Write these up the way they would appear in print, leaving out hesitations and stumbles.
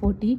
40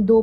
2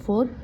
4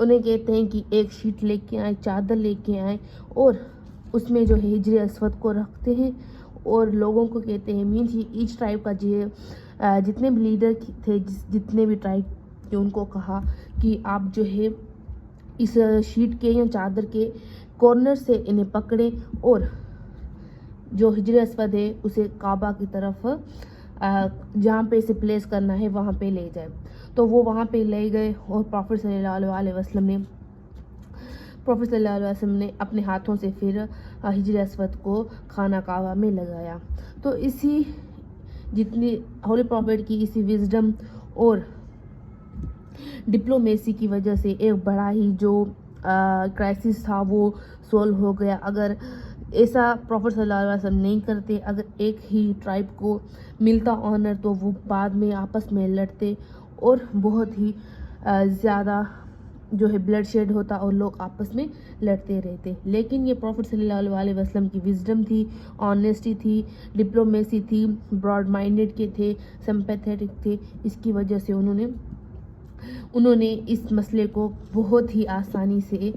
انہیں کہتے ہیں کہ ایک شیٹ لے کے آئیں، چادر لے کے آئیں اور اس میں جو ہے ہجر اسود کو رکھتے ہیں اور لوگوں کو کہتے ہیں مینس ایچ ٹرائب کا جو جتنے بھی لیڈر تھے جتنے بھی ٹرائب کے ان کو کہا کہ آپ جو ہے اس شیٹ کے یا چادر کے کارنر سے انہیں پکڑیں اور جو ہجر اسود ہے اسے کعبہ کی طرف جہاں پہ اسے پلیس کرنا ہے وہاں پہ لے جائے. تو وہ وہاں پہ لے گئے اور پروفٹ صلی اللہ علیہ وسلم نے اپنے ہاتھوں سے پھر ہجر اسود کو خانہ کعبہ میں لگایا. تو اسی جتنی ہولی پروفٹ کی اسی وزڈم اور ڈپلومیسی کی وجہ سے ایک بڑا ہی جو کرائسس تھا وہ سولو ہو گیا. اگر ایسا پروفٹ صلی اللہ علیہ وسلم نہیں کرتے، اگر ایک ہی ٹرائب کو ملتا آنر تو وہ بعد میں آپس میں لڑتے اور بہت ہی زیادہ جو ہے بلڈ شیڈ ہوتا اور لوگ آپس میں لڑتے رہتے. لیکن یہ پروفٹ صلی اللہ علیہ وسلم کی وزڈم تھی، آنیسٹی تھی، ڈپلومیسی تھی، براڈ مائنڈڈ کے تھے، سمپیتھیٹک تھے. اس کی وجہ سے انہوں نے اس مسئلے کو بہت ہی آسانی سے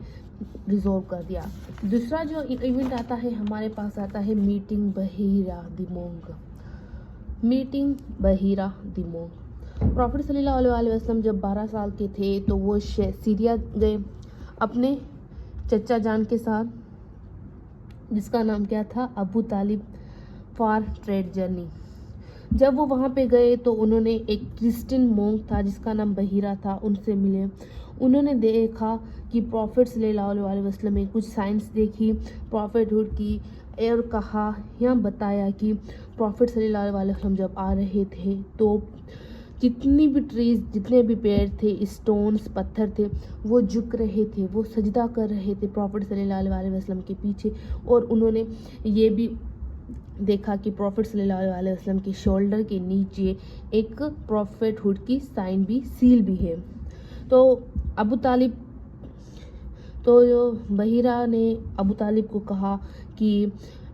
ریزولو کر دیا. دوسرا جو ایونٹ آتا ہے ہمارے پاس آتا ہے میٹنگ بحیرہ دی مونگ. میٹنگ بحیرہ دی مونگ. پروفٹ صلی اللہ علیہ وسلم جب 12 سال کے تھے تو وہ سیریا گئے اپنے چچا جان کے ساتھ جس کا نام کیا تھا ابو طالب فار ٹریڈ جرنی. جب وہ وہاں پہ گئے تو انہوں نے ایک کرسچن مونک تھا جس کا نام بحیرہ تھا، ان سے ملے. انہوں نے دیکھا کہ پروفٹ صلی اللہ علیہ وسلم نے کچھ سائنس دیکھی پروفٹ ہوڈ کی اور کہا یا بتایا کہ پروفٹ صلی اللہ علیہ وسلم جب آ رہے تھے تو جتنی بھی ٹریز، جتنے بھی پیڑ تھے، اسٹونز، پتھر تھے، وہ جھک رہے تھے، وہ سجدہ کر رہے تھے پروفٹ صلی اللہ علیہ وسلم کے پیچھے. اور انہوں نے یہ بھی دیکھا کہ پروفٹ صلی اللہ علیہ وسلم کے شولڈر کے نیچے ایک پروفٹ ہوڈ کی سائن بھی، سیل بھی ہے. تو بحیرہ نے ابو طالب کو کہا کہ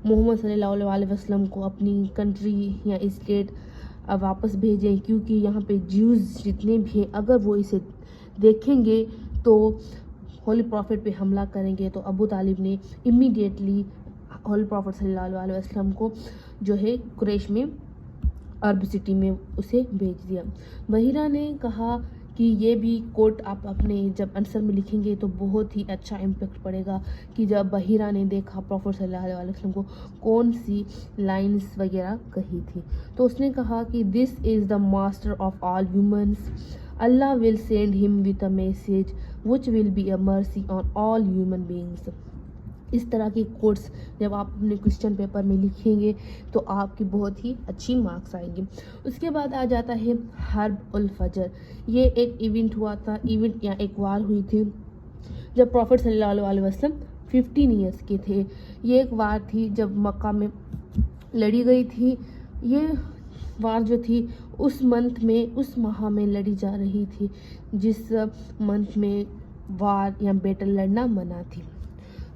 محمد صلی اللہ علیہ وسلم کو اپنی کنٹری یا اسٹیٹ واپس بھیجیں کیونکہ یہاں پہ جیوز جتنے بھی ہیں اگر وہ اسے دیکھیں گے تو ہولی پروفٹ پہ حملہ کریں گے. تو ابو طالب نے امیڈیٹلی ہولی پروفٹ صلی اللہ علیہ وسلم کو جو ہے قریش میں عرب سٹی میں اسے بھیج دیا. بحیرہ نے کہا کہ یہ بھی کوٹ آپ اپنے جب آنسر میں لکھیں گے تو بہت ہی اچھا امپیکٹ پڑے گا کہ جب بحیرہ نے دیکھا پروفٹ صلی اللہ علیہ وسلم کو کون سی لائنز وغیرہ کہی تھی. تو اس نے کہا کہ this is the master of all humans, Allah will send him with a message which will be a mercy on all human beings. اس طرح کے کوٹس جب آپ اپنے کوسچن پیپر میں لکھیں گے تو آپ کی بہت ہی اچھی مارکس آئیں گے. اس کے بعد آ جاتا ہے حرب الفجر. یہ ایک ایونٹ ہوا تھا، ایونٹ یا ایک وار ہوئی تھی جب پروفٹ صلی اللہ علیہ وسلم 15 ایئرس کے تھے. یہ ایک وار تھی جب مکہ میں لڑی گئی تھی. یہ وار جو تھی اس منتھ میں، اس ماہ میں لڑی جا رہی تھی جس منتھ میں وار یا بیٹل لڑنا منع تھی.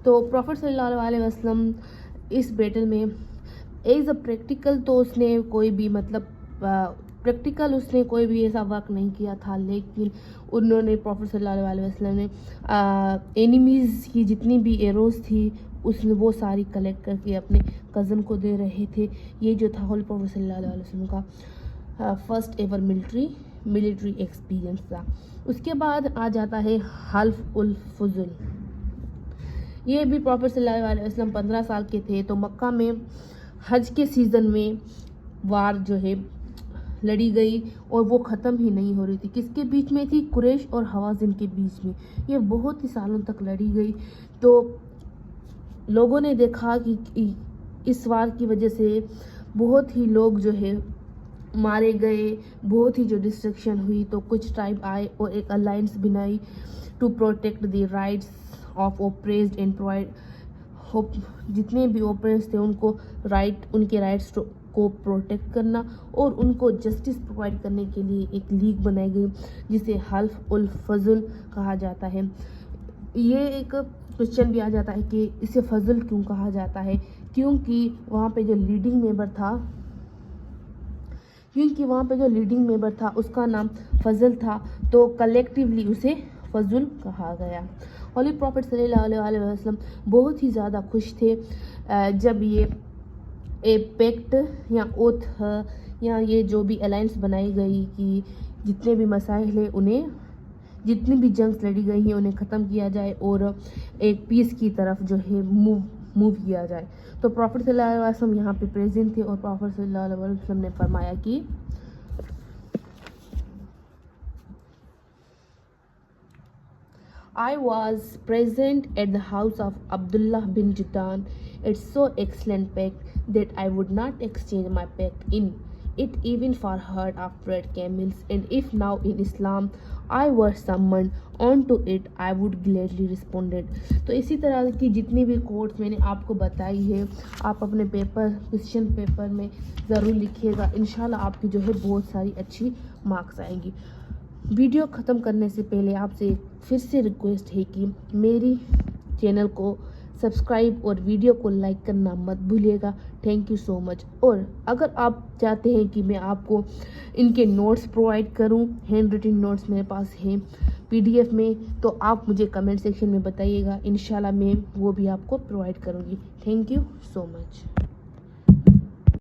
تو پروفٹ صلی اللہ علیہ وسلم اس بیٹل میں ایز اے پریکٹیکل تو اس نے کوئی بھی ایسا ورک نہیں کیا تھا، لیکن انہوں نے پروفٹ صلی اللہ علیہ وسلم نے اینیمیز کی جتنی بھی ایروز تھی اس نے وہ ساری کلیکٹ کر کے اپنے کزن کو دے رہے تھے. یہ جو تھا ہولی پروفٹ صلی اللہ علیہ وسلم کا فرسٹ ایور ملٹری ایکسپیرینس تھا. اس کے بعد آ جاتا ہے حلف الفضل. یہ بھی پروفٹ صلی اللہ علیہ وسلم 15 سال کے تھے تو مکہ میں حج کے سیزن میں وار جو ہے لڑی گئی اور وہ ختم ہی نہیں ہو رہی تھی. کس کے بیچ میں تھی؟ قریش اور حوازن کے بیچ میں. یہ بہت ہی سالوں تک لڑی گئی. تو لوگوں نے دیکھا کہ اس وار کی وجہ سے بہت ہی لوگ جو ہے مارے گئے، بہت ہی جو ڈسٹرکشن ہوئی. تو کچھ ٹرائب آئے اور ایک الائنس بنائی to protect the rights of oppressed and provide, جتنے بھی اوپریس تھے ان کو ان کے رائٹس کو پروٹیکٹ کرنا اور ان کو جسٹس پرووائڈ کرنے کے لیے ایک لیگ بنائی گئی جسے حلف الفضل کہا جاتا ہے. یہ ایک کوشچن بھی آ جاتا ہے کہ اسے فضل کیوں کہا جاتا ہے؟ کیونکہ وہاں پہ جو لیڈنگ ممبر تھا اس کا نام فضل تھا، تو کلیکٹیولی اسے فضل کہا گیا۔ ہولی پروفٹ صلی اللہ علیہ وسلم بہت ہی زیادہ خوش تھے جب یہ پیکٹ یا اوتھ یا یہ جو بھی الائنس بنائی گئی کہ جتنے بھی مسائل ہیں انہیں، جتنی بھی جنگز لڑی گئی ہیں انہیں ختم کیا جائے اور ایک پیس کی طرف جو ہے موو کیا جائے۔ تو پروفٹ صلی اللہ علیہ وسلم یہاں پہ پریزنٹ تھے اور پروفٹ صلی اللہ علیہ وسلم نے فرمایا کہ I was present at the house of Abdullah bin Judan. It's so excellent pact that I would not exchange my pact in it even for herd of red camels. And if now in Islam I were summoned onto it, I would gladly responded. تو اسی طرح کی جتنی بھی quotes میں نے آپ کو بتائی ہے آپ اپنے کویسچن پیپر میں ضرور لکھیے گا، انشاءاللہ آپ کی جو ہے بہت ساری اچھی مارکس آئیں گی۔ ویڈیو ختم کرنے سے پہلے آپ سے پھر سے ریکویسٹ ہے کہ میری چینل کو سبسکرائب اور ویڈیو کو لائک کرنا مت بھولیے گا۔ تھینک یو سو مچ۔ اور اگر آپ چاہتے ہیں کہ میں آپ کو ان کے نوٹس پرووائڈ کروں، ہینڈ ریٹن نوٹس میرے پاس ہیں PDF میں، تو آپ مجھے کمنٹ سیکشن میں بتائیے گا، انشاءاللہ میں وہ بھی آپ کو پرووائڈ کروں گی۔ Thank you so much.